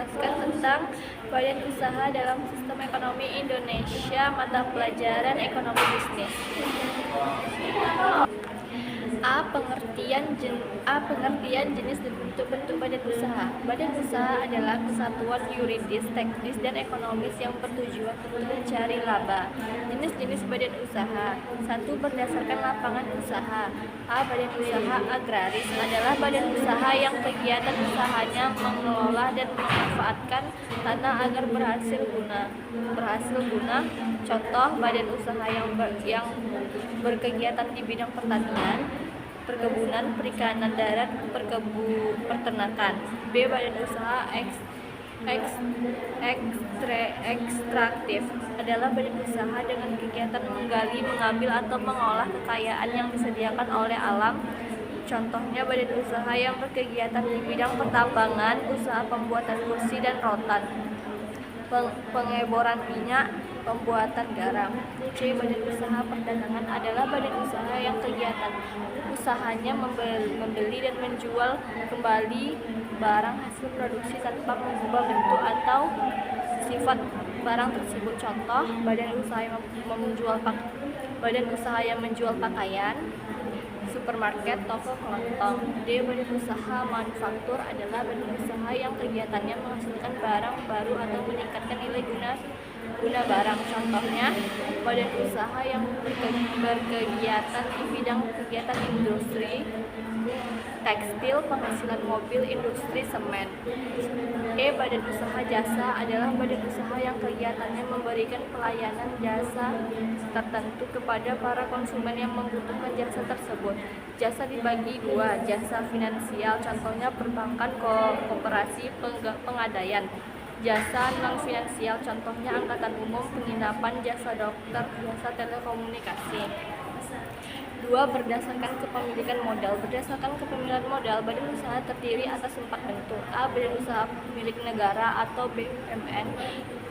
menjelaskan tentang badan usaha dalam sistem ekonomi Indonesia, mata pelajaran ekonomi bisnis. Pengertian jenis dan bentuk-bentuk badan usaha. Badan usaha adalah kesatuan yuridis, teknis, dan ekonomis yang bertujuan untuk mencari laba. Jenis-jenis badan usaha. 1. Berdasarkan lapangan usaha. A. Badan usaha agraris adalah badan usaha yang kegiatan usahanya mengelola dan memanfaatkan tanah agar berhasil guna. Contoh badan usaha yang berkegiatan di bidang pertanian, perkebunan, perikanan darat, peternakan. B. Badan usaha ekstraktif adalah badan usaha dengan kegiatan menggali, mengambil, atau mengolah kekayaan yang disediakan oleh alam. Contohnya badan usaha yang berkegiatan di bidang pertambangan, usaha pembuatan kursi dan rotan, pengeboran minyak, pembuatan garam. C. Badan usaha perdagangan adalah badan usaha yang kegiatan usahanya membeli dan menjual kembali barang hasil produksi tanpa mengubah bentuk atau sifat barang tersebut. Contoh, badan usaha yang menjual pakaian, supermarket, toko kelontong. D. Badan usaha manufaktur adalah badan usaha yang kegiatannya menghasilkan barang baru atau meningkatkan nilai guna barang. Contohnya, badan usaha yang berkegiatan di bidang kegiatan industri tekstil, penghasilan mobil, industri semen. E. Badan usaha jasa adalah badan usaha yang kegiatannya memberikan pelayanan jasa tertentu kepada para konsumen yang membutuhkan jasa tersebut. Jasa dibagi dua, jasa finansial, contohnya perbankan, koperasi, pengadaian. Jasa non-finansial, contohnya angkutan umum, penginapan, jasa dokter, jasa telekomunikasi. 2. Berdasarkan kepemilikan modal. Berdasarkan kepemilikan modal, badan usaha terdiri atas 4 bentuk. A. Badan usaha milik negara atau BUMN.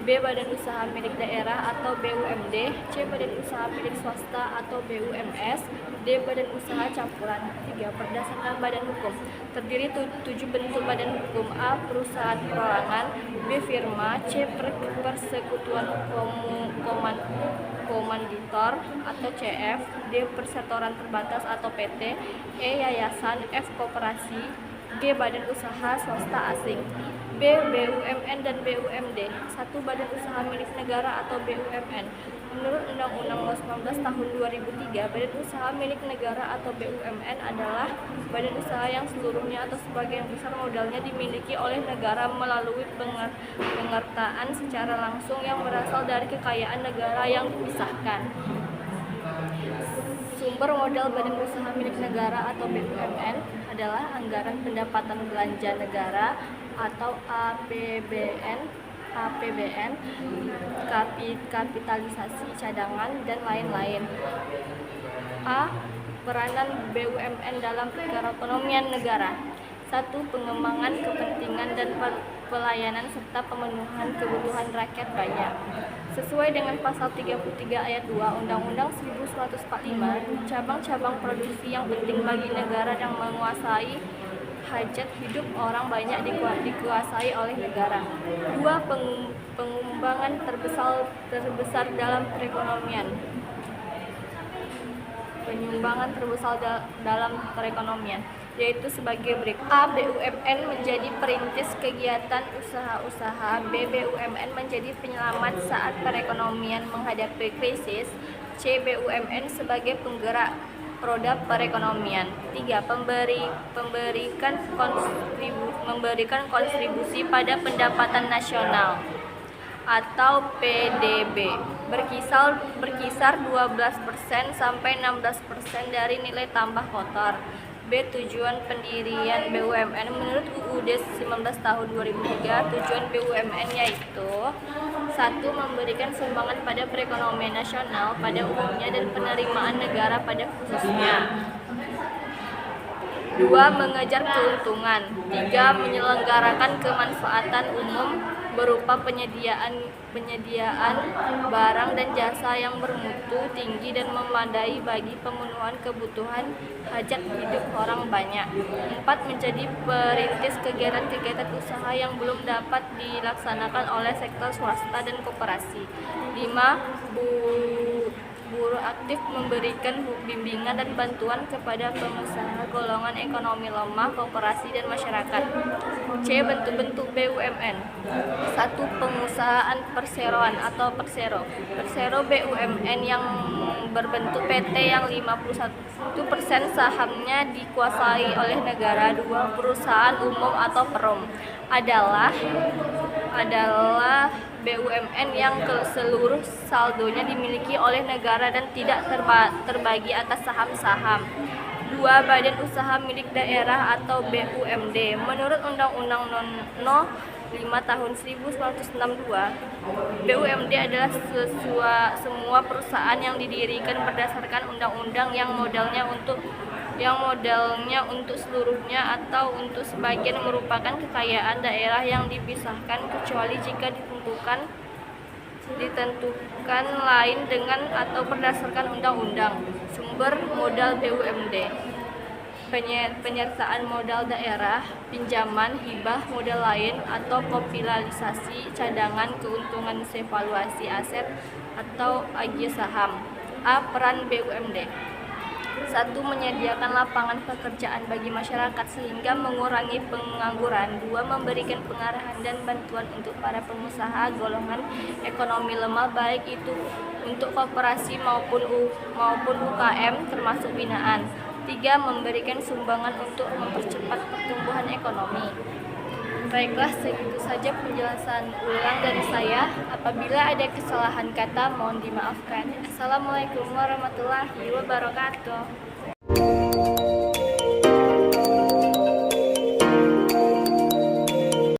B. Badan usaha milik daerah atau BUMD. C. Badan usaha milik swasta atau BUMS. D. Badan usaha campuran. 3. Berdasarkan badan hukum, terdiri 7 bentuk badan hukum. A. Perusahaan perorangan. B. Firma. C. Persekutuan komanditor atau CF. D. Perseroan terbatas atau PT. E. Yayasan. F. Koperasi. G. Badan usaha swasta asing. B. BUMN dan BUMD. 1. Badan usaha milik negara atau BUMN. Menurut Undang-Undang Nomor 19 Tahun 2003, badan usaha milik negara atau BUMN adalah badan usaha yang seluruhnya atau sebagian besar modalnya dimiliki oleh negara melalui pengertaan secara langsung yang berasal dari kekayaan negara yang dipisahkan. Sumber modal badan usaha milik negara atau BUMN adalah anggaran pendapatan belanja negara atau APBN, kapitalisasi cadangan, dan lain-lain. A. Peranan BUMN dalam perekonomian negara. 1. Pengembangan kepentingan dan pelayanan serta pemenuhan kebutuhan rakyat banyak. Sesuai dengan pasal 33 ayat 2 Undang-Undang 1145, cabang-cabang produksi yang penting bagi negara yang menguasai hajat hidup orang banyak dikuasai oleh negara. 2. Pengembangan terbesar dalam perekonomian. Penyumbangan terbesar dalam perekonomian yaitu sebagai berikut. A. BUMN menjadi perintis kegiatan usaha-usaha. B. BUMN menjadi penyelamat saat perekonomian menghadapi krisis. C. BUMN sebagai penggerak roda perekonomian. 3. Memberikan kontribusi pada pendapatan nasional atau PDB berkisar 12% sampai 16% dari nilai tambah kotor. B. Tujuan pendirian BUMN. Menurut UUD 19 tahun 2003, tujuan BUMN yaitu 1. Memberikan sumbangan pada perekonomian nasional pada umumnya dan penerimaan negara pada khususnya. 2. Mengejar keuntungan. 3. Menyelenggarakan kemanfaatan umum berupa penyediaan penyediaan barang dan jasa yang bermutu tinggi dan memadai bagi pemenuhan kebutuhan hajat hidup orang banyak. 4. Menjadi perintis kegiatan-kegiatan usaha yang belum dapat dilaksanakan oleh sektor swasta dan koperasi. 5. Buruh aktif memberikan bimbingan dan bantuan kepada pengusaha golongan ekonomi lemah, koperasi, dan masyarakat. C. Bentuk-bentuk BUMN. 1. Pengusahaan perseroan atau persero. Persero BUMN yang berbentuk PT yang 51% sahamnya dikuasai oleh negara. 2. Perusahaan umum atau perum adalah BUMN yang seluruh saldonya dimiliki oleh negara dan tidak terbagi atas saham-saham. 2. Badan usaha milik daerah atau BUMD. Menurut Undang-Undang No. 5 Tahun 1962, BUMD adalah semua perusahaan yang didirikan berdasarkan undang-undang yang modalnya untuk seluruhnya atau untuk sebagian merupakan kekayaan daerah yang dipisahkan kecuali jika ditentukan lain dengan atau berdasarkan undang-undang. Sumber modal BUMD: penyertaan modal daerah, pinjaman, hibah modal lain, atau kapitalisasi cadangan, keuntungan valuasi aset, atau agi saham. A. Peran BUMD: 1. Menyediakan lapangan pekerjaan bagi masyarakat sehingga mengurangi pengangguran. 2. Memberikan pengarahan dan bantuan untuk para pengusaha golongan ekonomi lemah, baik itu untuk koperasi maupun UKM termasuk binaan. 3. Memberikan sumbangan untuk mempercepat pertumbuhan ekonomi. Baiklah, segitu saja penjelasan ulang dari saya. Apabila ada kesalahan kata, mohon dimaafkan. Assalamualaikum warahmatullahi wabarakatuh.